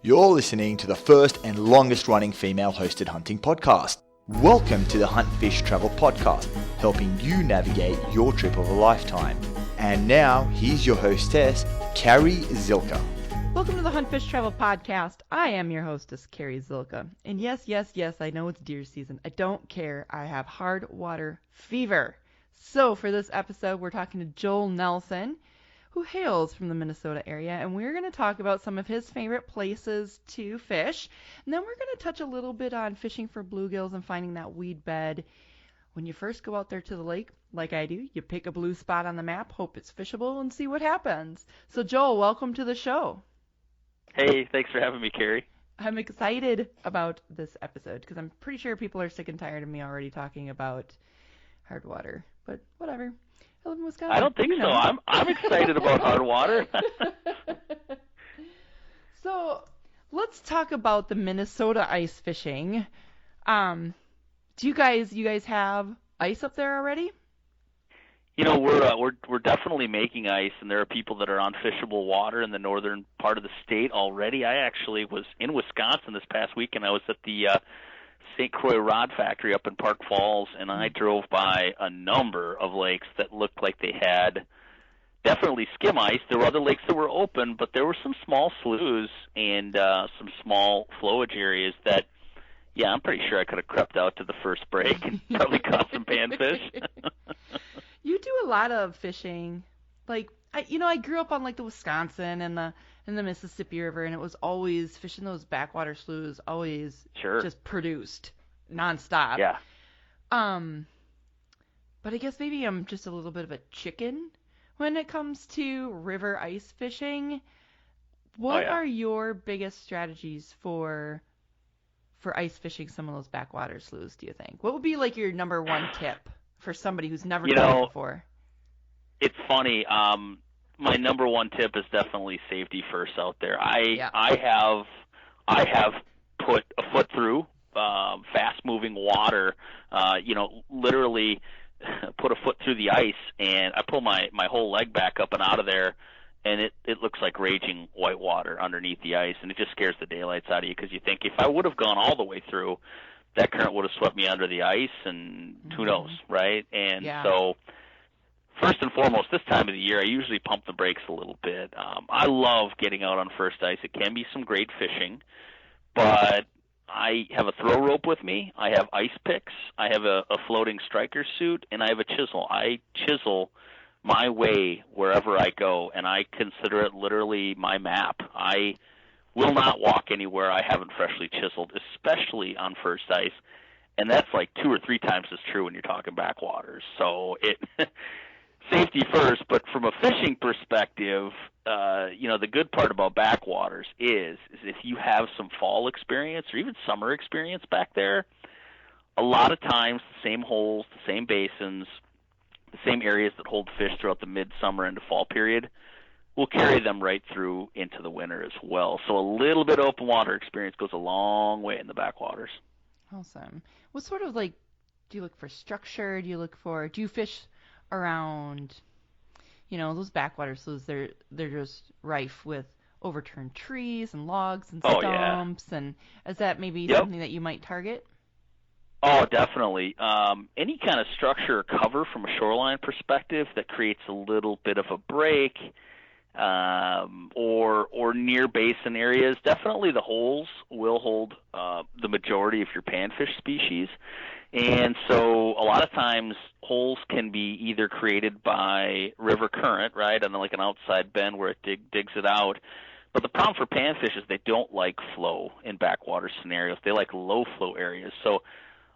You're listening to the first and longest running female hosted hunting podcast. Welcome to the Hunt Fish Travel Podcast, helping you navigate your trip of a lifetime. And now, here's your hostess, Carrie Zilka. Welcome to the Hunt Fish Travel Podcast. I am your hostess, Carrie Zilka. And yes, I know it's deer season. I don't care. I have hard water fever. So for this episode, we're talking to Joel Nelson, who hails from the Minnesota area, and we're going to talk about some of his favorite places to fish. And then we're going to touch a little bit on fishing for bluegills and finding that weed bed. When you first go out there to the lake, like I do, you pick a blue spot on the map, hope it's fishable, and see what happens. So Joel, welcome to the show. Hey, thanks for having me, Carrie. I'm excited about this episode because I'm pretty sure people are sick and tired of me already talking about hard water, but whatever. I live in Wisconsin. I don't think so. I'm excited about hard water. So let's talk about the Minnesota ice fishing. Do you guys have ice up there already? You know, we're definitely making ice, and there are people that are on fishable water in the northern part of the state already. I actually was in Wisconsin this past weekend. I was at the St. Croix Rod Factory up in Park Falls, and I drove by a number of lakes that looked like they had definitely skim ice. There were other lakes that were open, but there were some small sloughs and some small flowage areas that, yeah, I'm pretty sure I could have crept out to the first break and probably caught some panfish. You do a lot of fishing. Like, I grew up on like the Wisconsin and the Mississippi River, and it was always fishing those backwater sloughs, always just produced nonstop. Yeah. But I guess maybe I'm just a little bit of a chicken when it comes to river ice fishing. What are your biggest strategies for ice fishing some of those backwater sloughs, do you think? What would be like your number one tip for somebody who's never done it before? It's funny. My number one tip is definitely safety first out there. I have put a foot through fast moving water. Literally put a foot through the ice, and I pull my whole leg back up and out of there, and it looks like raging white water underneath the ice, and it just scares the daylights out of you because you think if I would have gone all the way through, that current would have swept me under the ice, and who knows, right? And so first and foremost, this time of the year, I usually pump the brakes a little bit. I love getting out on first ice. It can be some great fishing, but I have a throw rope with me. I have ice picks. I have a floating striker suit, and I have a chisel. I chisel my way wherever I go, and I consider it literally my map. I will not walk anywhere I haven't freshly chiseled, especially on first ice, and that's like 2 or 3 times as true when you're talking backwaters. So safety first, but from a fishing perspective, the good part about backwaters is if you have some fall experience or even summer experience back there, a lot of times the same holes, the same basins, the same areas that hold fish throughout the midsummer into fall period will carry them right through into the winter as well. So a little bit of open water experience goes a long way in the backwaters. Awesome. What sort of do you look for structure? Do you fish around, those backwater sloughs? They're just rife with overturned trees and logs and stumps. And is that maybe something that you might target? Oh, definitely. Any kind of structure or cover from a shoreline perspective that creates a little bit of a break, or near basin areas. Definitely the holes will hold the majority of your panfish species. And so a lot of times holes can be either created by river current, right, and like an outside bend where it digs it out. But the problem for panfish is they don't like flow in backwater scenarios. They like low flow areas. So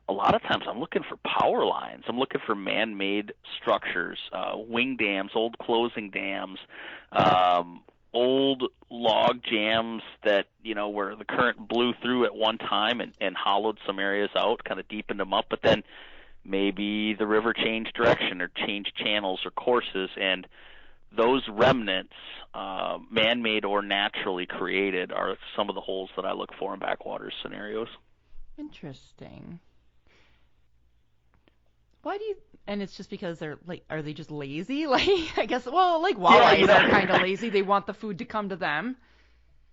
a lot of times I'm looking for power lines. I'm looking for man-made structures, wing dams, old closing dams, old log jams that, where the current blew through at one time and hollowed some areas out, kind of deepened them up, but then maybe the river changed direction or changed channels or courses, and those remnants, man-made or naturally created, are some of the holes that I look for in backwater scenarios. Interesting. Why do you? And it's just because they're are they just lazy? I guess. Well, walleyes are kind of lazy. They want the food to come to them.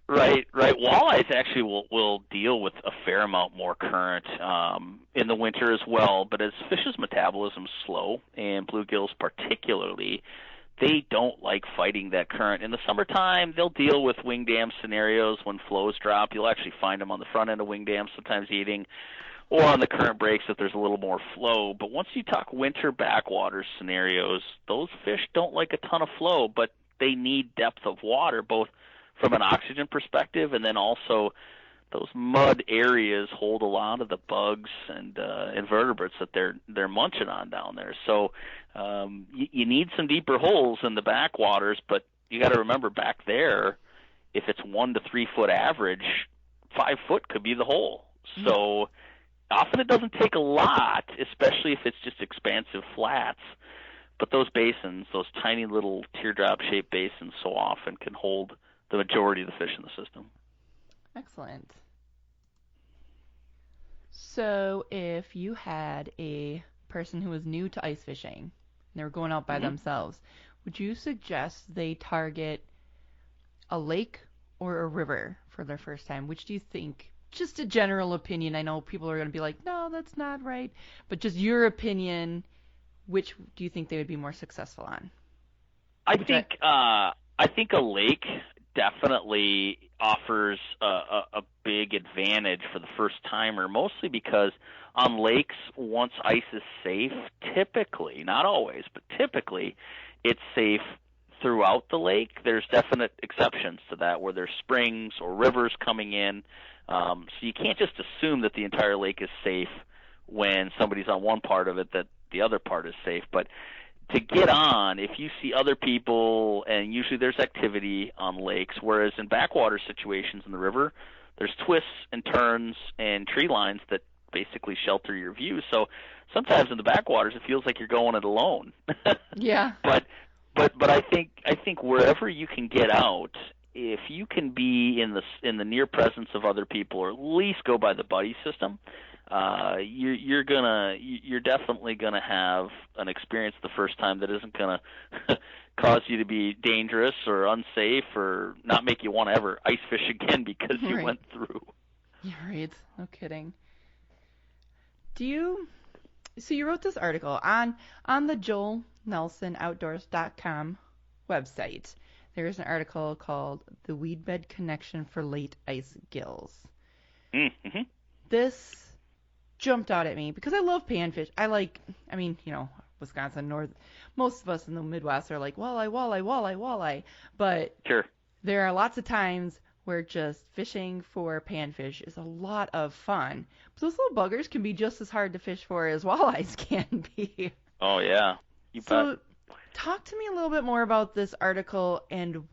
Right. Walleyes actually will deal with a fair amount more current in the winter as well. But as fish's metabolism is slow, and bluegills particularly, they don't like fighting that current. In the summertime, they'll deal with wing dam scenarios when flows drop. You'll actually find them on the front end of wing dams, sometimes eating, or on the current breaks if there's a little more flow. But once you talk winter backwater scenarios, those fish don't like a ton of flow, but they need depth of water, both from an oxygen perspective, and then also those mud areas hold a lot of the bugs and invertebrates that they're munching on down there. So you need some deeper holes in the backwaters, but you got to remember back there, if it's 1 to 3 foot average, 5 foot could be the hole. So often it doesn't take a lot, especially if it's just expansive flats. But those basins, those tiny little teardrop-shaped basins, so often can hold the majority of the fish in the system. Excellent. So if you had a person who was new to ice fishing, and they were going out by themselves, would you suggest they target a lake or a river for their first time? Which do you think? Just a general opinion. I know people are going to be like, no, that's not right. But just your opinion, which do you think they would be more successful on? I think a lake definitely offers a big advantage for the first timer, mostly because on lakes, once ice is safe, typically, not always, but typically, it's safe throughout the lake. There's definite exceptions to that where there's springs or rivers coming in. So you can't just assume that the entire lake is safe when somebody's on one part of it, that the other part is safe. But to get on, if you see other people, and usually there's activity on lakes, whereas in backwater situations in the river, there's twists and turns and tree lines that basically shelter your view. So sometimes in the backwaters, it feels like you're going it alone. Yeah. But I think wherever you can get out, if you can be in the near presence of other people, or at least go by the buddy system, you're definitely gonna have an experience the first time that isn't gonna cause you to be dangerous or unsafe or not make you want to ever ice fish again because you went through. Yeah, right. No kidding. So you wrote this article on the JoelNelsonOutdoors.com website. There's an article called "The Weedbed Connection for Late Ice Gills." Mm-hmm. This jumped out at me because I love panfish. Wisconsin, North, most of us in the Midwest are like walleye. But sure, there are lots of times where just fishing for panfish is a lot of fun. But those little buggers can be just as hard to fish for as walleyes can be. Oh, yeah. You bet. Talk to me a little bit more about this article and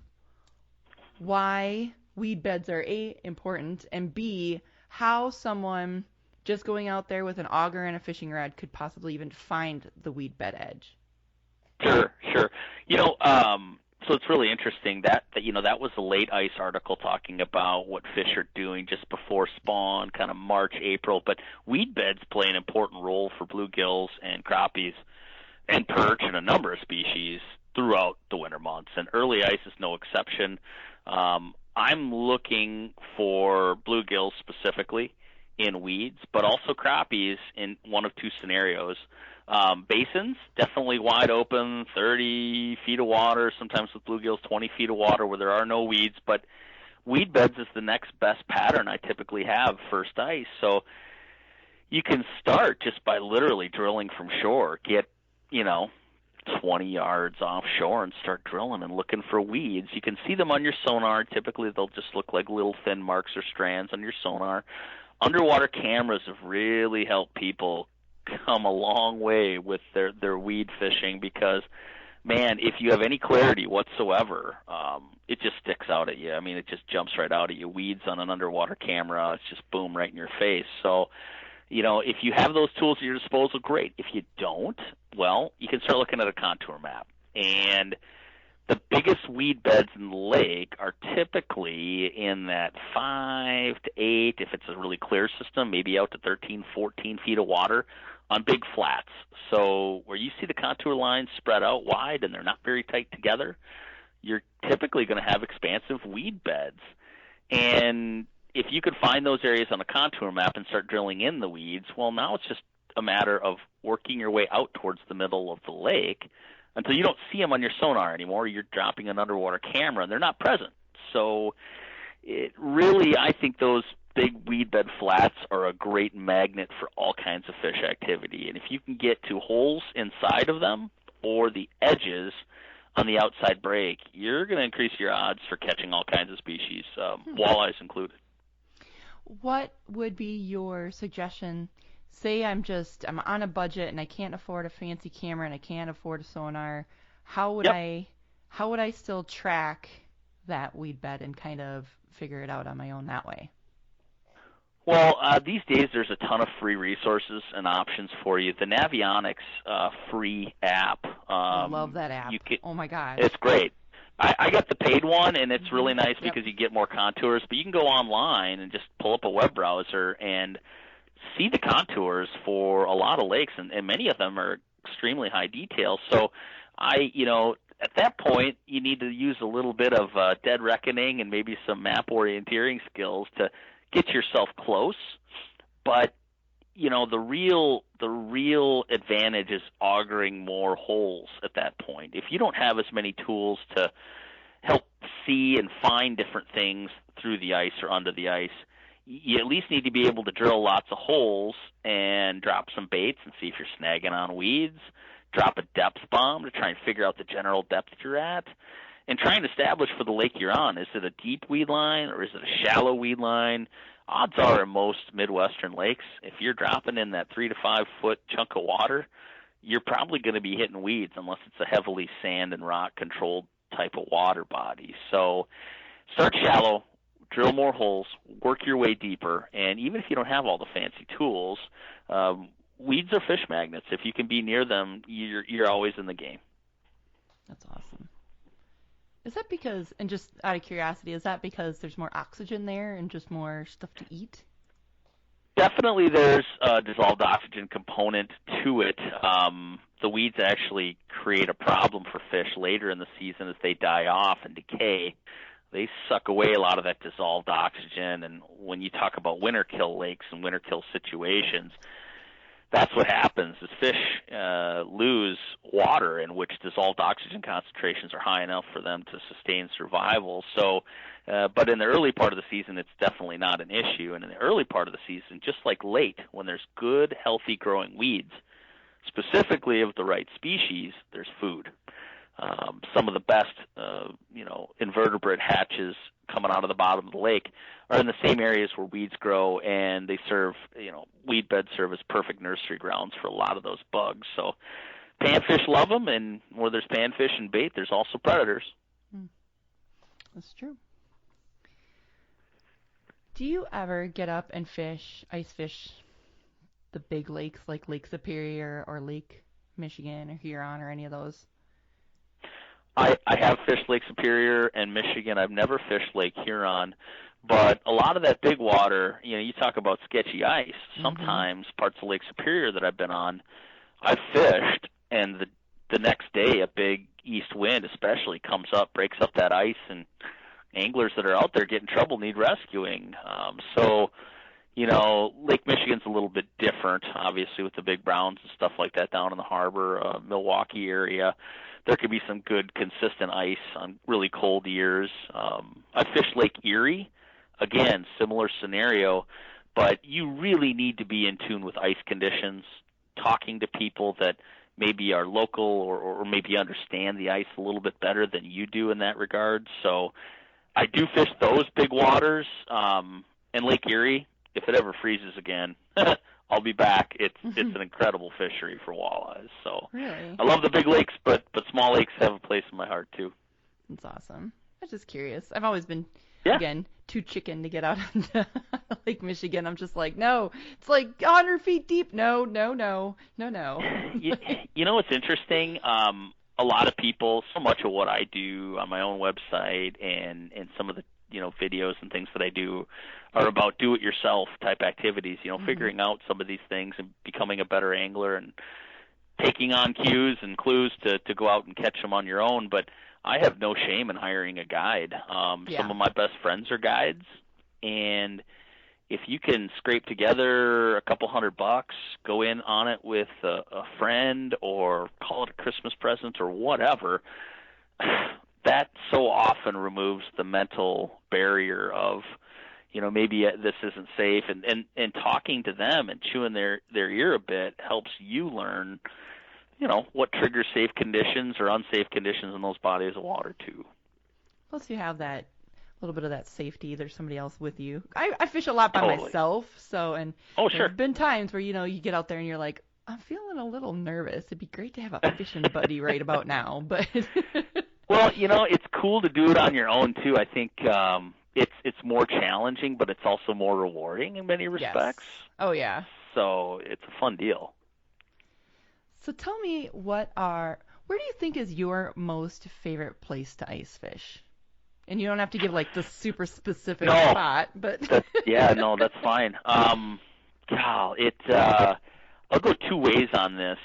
why weed beds are A, important, and B, how someone just going out there with an auger and a fishing rod could possibly even find the weed bed edge. Sure. So it's really interesting that was the late ice article talking about what fish are doing just before spawn, kind of March, April. But weed beds play an important role for bluegills and crappies and perch and a number of species throughout the winter months. And early ice is no exception. I'm looking for bluegills specifically in weeds, but also crappies in one of two scenarios. Basins, definitely wide open, 30 feet of water, sometimes with bluegills 20 feet of water where there are no weeds, but weed beds is the next best pattern I typically have first ice. So you can start just by literally drilling from shore, get 20 yards offshore and start drilling and looking for weeds. You can see them on your sonar. Typically they'll just look like little thin marks or strands on your sonar. Underwater cameras have really helped people come a long way with their weed fishing because, man, if you have any clarity whatsoever, it just sticks out at you. I mean, it just jumps right out at you. Weeds on an underwater camera, it's just boom right in your face. So, if you have those tools at your disposal, great. If you don't, well, you can start looking at a contour map. And the biggest weed beds in the lake are typically in that 5 to 8, if it's a really clear system, maybe out to 13, 14 feet of water on big flats. So where you see the contour lines spread out wide and they're not very tight together, you're typically going to have expansive weed beds. And if you could find those areas on a contour map and start drilling in the weeds, well, now it's just a matter of working your way out towards the middle of the lake until you don't see them on your sonar anymore. You're dropping an underwater camera, and they're not present. So it really, I think those big weed bed flats are a great magnet for all kinds of fish activity. And if you can get to holes inside of them or the edges on the outside break, you're going to increase your odds for catching all kinds of species, walleyes included. What would be your suggestion? Say I'm on a budget and I can't afford a fancy camera and I can't afford a sonar. How would I still track that weed bed and kind of figure it out on my own that way? Well, these days there's a ton of free resources and options for you. The Navionics free app. I love that app. Oh my gosh. It's great. I got the paid one, and it's really nice because you get more contours. But you can go online and just pull up a web browser and see the contours for a lot of lakes, and many of them are extremely high detail. So at that point, you need to use a little bit of dead reckoning and maybe some map orienteering skills to get yourself close. But the real advantage is auguring more holes at that point. If you don't have as many tools to help see and find different things through the ice or under the ice, you at least need to be able to drill lots of holes and drop some baits and see if you're snagging on weeds, drop a depth bomb to try and figure out the general depth you're at, and try and establish for the lake you're on, is it a deep weed line or is it a shallow weed line? Odds are in most Midwestern lakes, if you're dropping in that 3 to 5 foot chunk of water, you're probably going to be hitting weeds unless it's a heavily sand and rock controlled type of water body. So start shallow, drill more holes, work your way deeper, and even if you don't have all the fancy tools, weeds are fish magnets. If you can be near them, you're always in the game. That's awesome. Is that because, and just out of curiosity, is that because there's more oxygen there and just more stuff to eat? Definitely there's a dissolved oxygen component to it. The weeds actually create a problem for fish later in the season as they die off and decay. They suck away a lot of that dissolved oxygen, and when you talk about winter kill lakes and winter kill situations, that's what happens is fish lose water in which dissolved oxygen concentrations are high enough for them to sustain survival. So, but in the early part of the season, it's definitely not an issue. And in the early part of the season, just like late, when there's good, healthy growing weeds, specifically of the right species, there's food. Some of the best, invertebrate hatches coming out of the bottom of the lake are in the same areas where weeds grow, and they serve, weed beds serve as perfect nursery grounds for a lot of those bugs. So panfish love them, and where there's panfish and bait, there's also predators. That's true. Do you ever get up and ice fish the big lakes like Lake Superior or Lake Michigan or Huron or any of those? I have fished Lake Superior and Michigan. I've never fished Lake Huron. But a lot of that big water, you talk about sketchy ice. Sometimes parts of Lake Superior that I've been on, I've fished, and the next day a big east wind especially comes up, breaks up that ice, and anglers that are out there get in trouble, need rescuing. Lake Michigan's a little bit different, obviously, with the big browns and stuff like that down in the harbor, Milwaukee area. There could be some good, consistent ice on really cold years. I fished Lake Erie. Again, similar scenario, but you really need to be in tune with ice conditions, talking to people that maybe are local or maybe understand the ice a little bit better than you do in that regard. So I do fish those big waters. And Lake Erie, if it ever freezes again, I'll be back. It's an incredible fishery for walleyes. So really? I love the big lakes, but small lakes have a place in my heart too. That's awesome. I was just curious. I've always been, again, too chicken to get out into Lake Michigan. I'm just like, no, it's like 100 feet deep. No. It's interesting. A lot of people, so much of what I do on my own website and some of the videos and things that I do are about do-it-yourself type activities, figuring out some of these things and becoming a better angler and taking on cues and clues to go out and catch them on your own. But I have no shame in hiring a guide. Some of my best friends are guides, and if you can scrape together a couple $100, go in on it with a friend or call it a Christmas present or whatever, that so often removes the mental barrier of, maybe this isn't safe. And talking to them and chewing their ear a bit helps you learn, what triggers safe conditions or unsafe conditions in those bodies of water too. Plus you have that little bit of that safety. There's somebody else with you. I fish a lot by myself, so there's been times where you get out there and you're like, I'm feeling a little nervous. It'd be great to have a fishing buddy right about now, but well, it's cool to do it on your own too. I think it's more challenging, but it's also more rewarding in many respects. Yes. Oh yeah. So it's a fun deal. So tell me, where do you think is your most favorite place to ice fish? And you don't have to give like the super specific spot, but that's fine. I'll go two ways on this.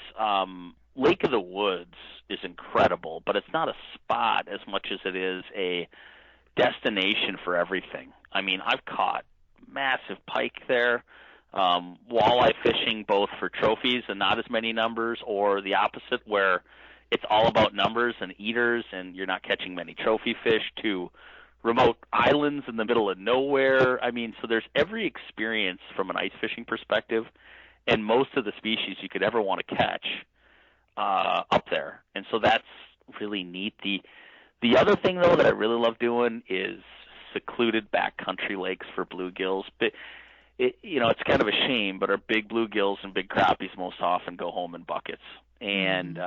Lake of the Woods is incredible, but it's not a spot as much as it is a destination for everything. I mean, I've caught massive pike there, walleye fishing both for trophies and not as many numbers, or the opposite where it's all about numbers and eaters and you're not catching many trophy fish, to remote islands in the middle of nowhere. I mean, so there's every experience from an ice fishing perspective, and most of the species you could ever want to catch up there. And so that's really neat. The other thing, though, that I really love doing is secluded backcountry lakes for bluegills. But it's kind of a shame, but our big bluegills and big crappies most often go home in buckets. And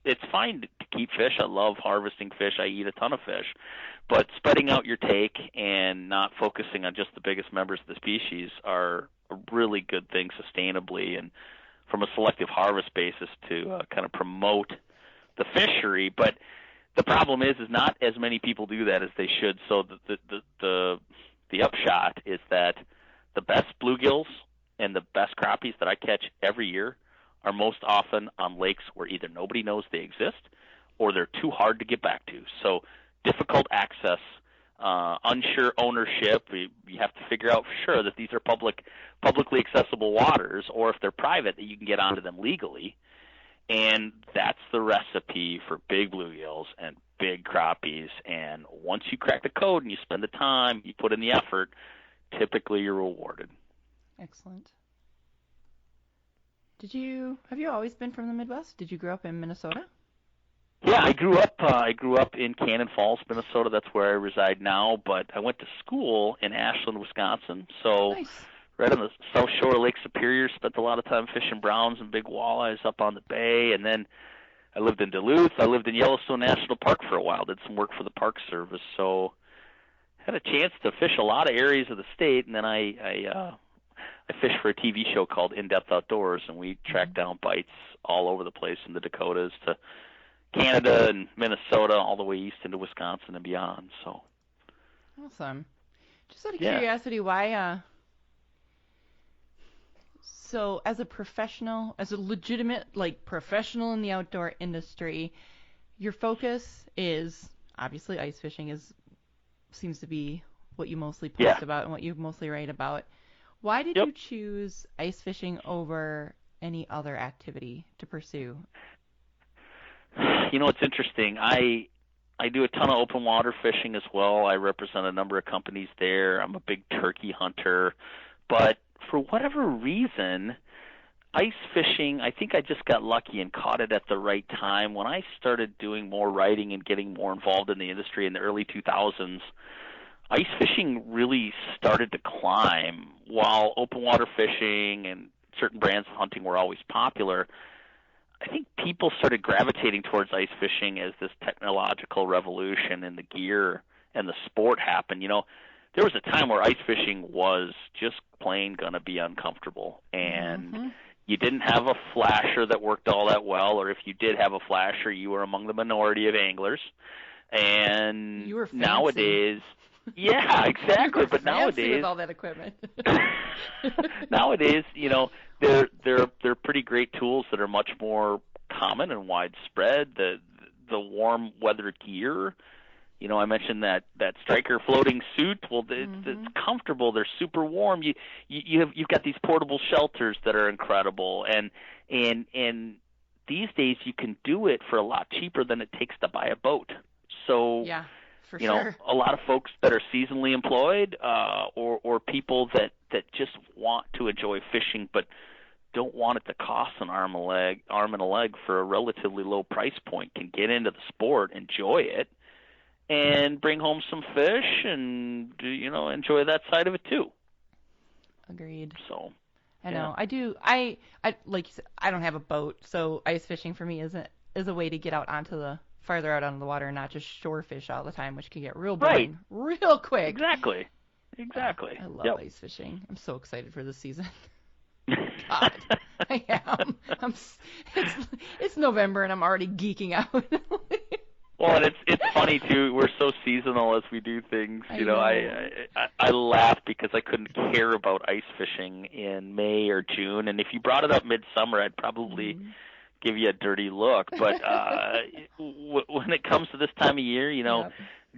it's fine to keep fish. I love harvesting fish. I eat a ton of fish. But spreading out your take and not focusing on just the biggest members of the species are a really good thing sustainably and from a selective harvest basis to kind of promote the fishery. But the problem is not as many people do that as they should. So the upshot is that the best bluegills and the best crappies that I catch every year are most often on lakes where either nobody knows they exist or they're too hard to get back to. So difficult access, unsure ownership. You have to figure out for sure that these are publicly accessible waters, or if they're private, that you can get onto them legally. And that's the recipe for big bluegills and big crappies. And once you crack the code and you spend the time, you put in the effort, typically you're rewarded. Excellent. Have you always been from the Midwest? Did you grow up in Minnesota? Yeah, I grew up in Cannon Falls, Minnesota. That's where I reside now, but I went to school in Ashland, Wisconsin. So nice. Right on the south shore of Lake Superior, spent a lot of time fishing browns and big walleyes up on the bay. And then I lived in Duluth. I lived in Yellowstone National Park for a while, did some work for the Park Service. So had a chance to fish a lot of areas of the state, and then I fished for a TV show called In Depth Outdoors, and we tracked down bites all over the place from the Dakotas to Canada and Minnesota, all the way east into Wisconsin and beyond. So awesome. Just out of curiosity, why? So, as a legitimate professional in the outdoor industry, your focus is obviously ice fishing. Seems to be what you mostly post about and what you mostly write about. Why did you choose ice fishing over any other activity to pursue? It's interesting. I do a ton of open water fishing as well. I represent a number of companies there. I'm a big turkey hunter. But for whatever reason, ice fishing, I think I just got lucky and caught it at the right time. When I started doing more writing and getting more involved in the industry in the early 2000s, ice fishing really started to climb. While open water fishing and certain brands of hunting were always popular, I think people started gravitating towards ice fishing as this technological revolution in the gear and the sport happened. There was a time where ice fishing was just plain going to be uncomfortable, and you didn't have a flasher that worked all that well, or if you did have a flasher, you were among the minority of anglers. And you were fancy. Nowadays, yeah, exactly. But nowadays, with all that equipment. Nowadays, they're pretty great tools that are much more common and widespread. The warm weather gear. I mentioned that striker floating suit. Well, it's comfortable. They're super warm. You've got these portable shelters that are incredible, and these days you can do it for a lot cheaper than it takes to buy a boat. So yeah, for sure. A lot of folks that are seasonally employed, or people that just want to enjoy fishing but don't want it to cost an arm and a leg for a relatively low price point, can get into the sport, enjoy it, and bring home some fish and enjoy that side of it too. Agreed. So I know. I do. I like you said, I don't have a boat, so ice fishing for me is a way to get out farther out onto the water and not just shore fish all the time, which can get real boring real quick. Exactly. I love ice fishing. I'm so excited for this season. God, I am. It's November and I'm already geeking out. Well, and it's funny too. We're so seasonal as we do things. I laugh because I couldn't care about ice fishing in May or June, and if you brought it up midsummer, I'd probably give you a dirty look. But when it comes to this time of year,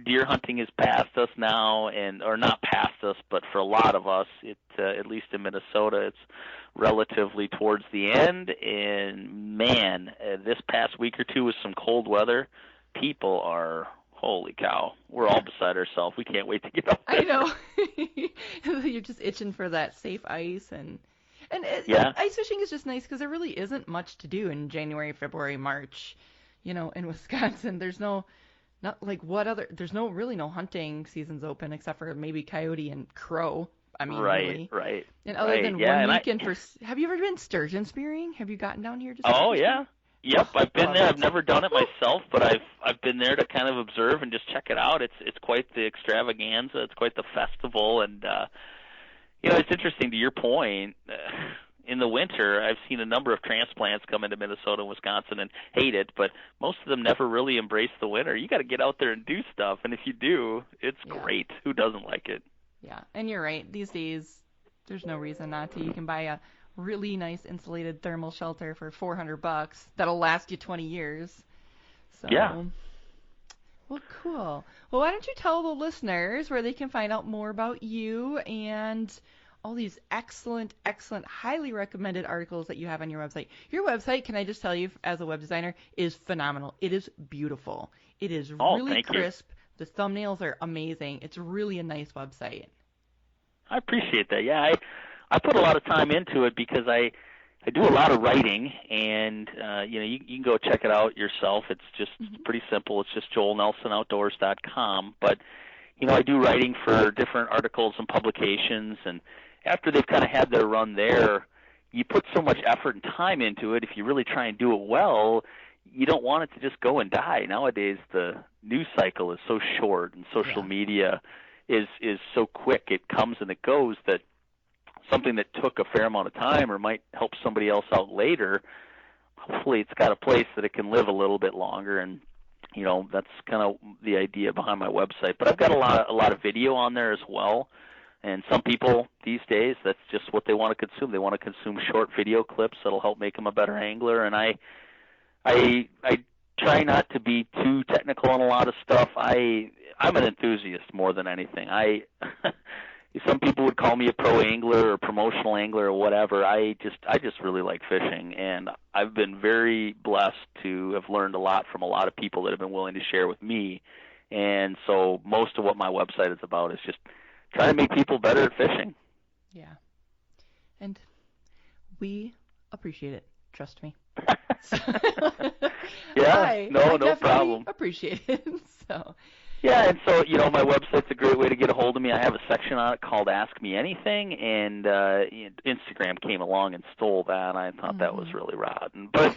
deer hunting is past us now, or not past us, but for a lot of us, at least in Minnesota, it's relatively towards the end. And man, this past week or two with some cold weather, people are, holy cow, we're all beside ourselves. We can't wait to get out there. I know. You're just itching for that safe ice, and ice fishing is just nice because there really isn't much to do in January, February, March. In Wisconsin, there's no hunting seasons open except for maybe coyote and crow. I mean, right. And other than one weekend have you ever been sturgeon spearing? Have you gotten down here? Oh yeah. Yep, I've been there. I've never done it myself, but I've been there to kind of observe and just check it out. It's quite the extravaganza. It's quite the festival, and it's interesting to your point. In the winter, I've seen a number of transplants come into Minnesota and Wisconsin and hate it, but most of them never really embrace the winter. You got to get out there and do stuff, and if you do, it's great. Who doesn't like it? Yeah, and you're right. These days, there's no reason not to. You can buy a really nice insulated thermal shelter for $400 that'll last you 20 years. So, yeah. Well, cool. Well, why don't you tell the listeners where they can find out more about you and all these excellent, highly recommended articles that you have on your website. Your website, can I just tell you, as a web designer, is phenomenal. It is beautiful. It is really crisp. The thumbnails are amazing. It's really a nice website. I appreciate that. Yeah, I put a lot of time into it because I do a lot of writing, and you can go check it out yourself. It's just pretty simple. It's just joelnelsonoutdoors.com. But I do writing for different articles and publications, and after they've kind of had their run there, you put so much effort and time into it. If you really try and do it well, you don't want it to just go and die. Nowadays, the news cycle is so short, and social media is so quick. It comes and it goes, that something that took a fair amount of time or might help somebody else out later, hopefully it's got a place that it can live a little bit longer. And that's kind of the idea behind my website. But I've got a lot of video on there as well. And some people these days, that's just what they want to consume. They want to consume short video clips that'll help make them a better angler. And I try not to be too technical on a lot of stuff. I'm an enthusiast more than anything. Some people would call me a pro angler or promotional angler or whatever. I just really like fishing, and I've been very blessed to have learned a lot from a lot of people that have been willing to share with me. And so most of what my website is about is just trying to make people better at fishing. Yeah. And we appreciate it. Trust me. Yeah, no problem. Appreciate it. So. Yeah, and so, my website's a great way to get a hold of me. I have a section on it called Ask Me Anything, and Instagram came along and stole that, and I thought that was really rotten. But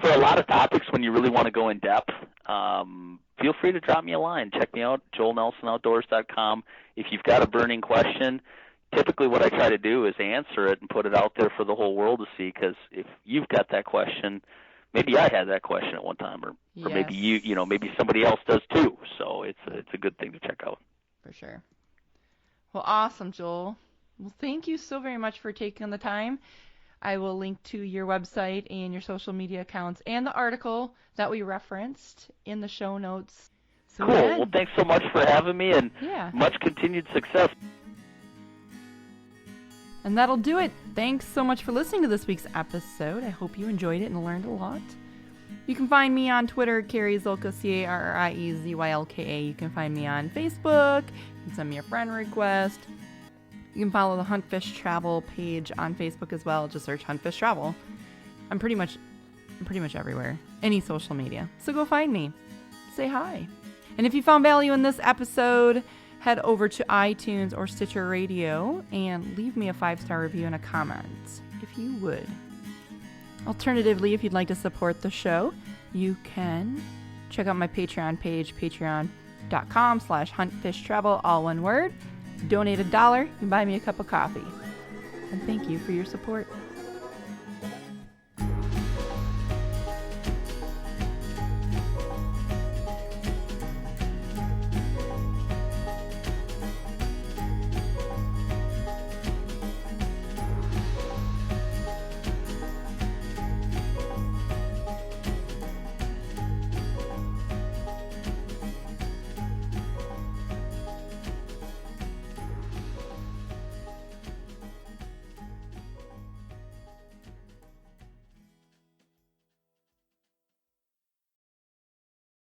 for a lot of topics, when you really want to go in depth, feel free to drop me a line. Check me out, joelnelsonoutdoors.com. If you've got a burning question, typically what I try to do is answer it and put it out there for the whole world to see, because if you've got that question, maybe I had that question at one time, or maybe maybe somebody else does too. So it's a good thing to check out. For sure. Well, awesome, Joel. Well, thank you so very much for taking the time. I will link to your website and your social media accounts and the article that we referenced in the show notes. So cool. again, well, thanks so much for having me, and much continued success. And that'll do it. Thanks so much for listening to this week's episode. I hope you enjoyed it and learned a lot. You can find me on Twitter, Carrie Zylka, CarrieZylka. You can find me on Facebook. You can send me a friend request. You can follow the Huntfish Travel page on Facebook as well. Just search Huntfish Travel. I'm pretty much everywhere. Any social media. So go find me. Say hi. And if you found value in this episode, head over to iTunes or Stitcher Radio and leave me a 5-star review and a comment, if you would. Alternatively, if you'd like to support the show, you can check out my Patreon page, patreon.com/huntfishtravel, all one word. Donate $1, you can buy me a cup of coffee. And thank you for your support.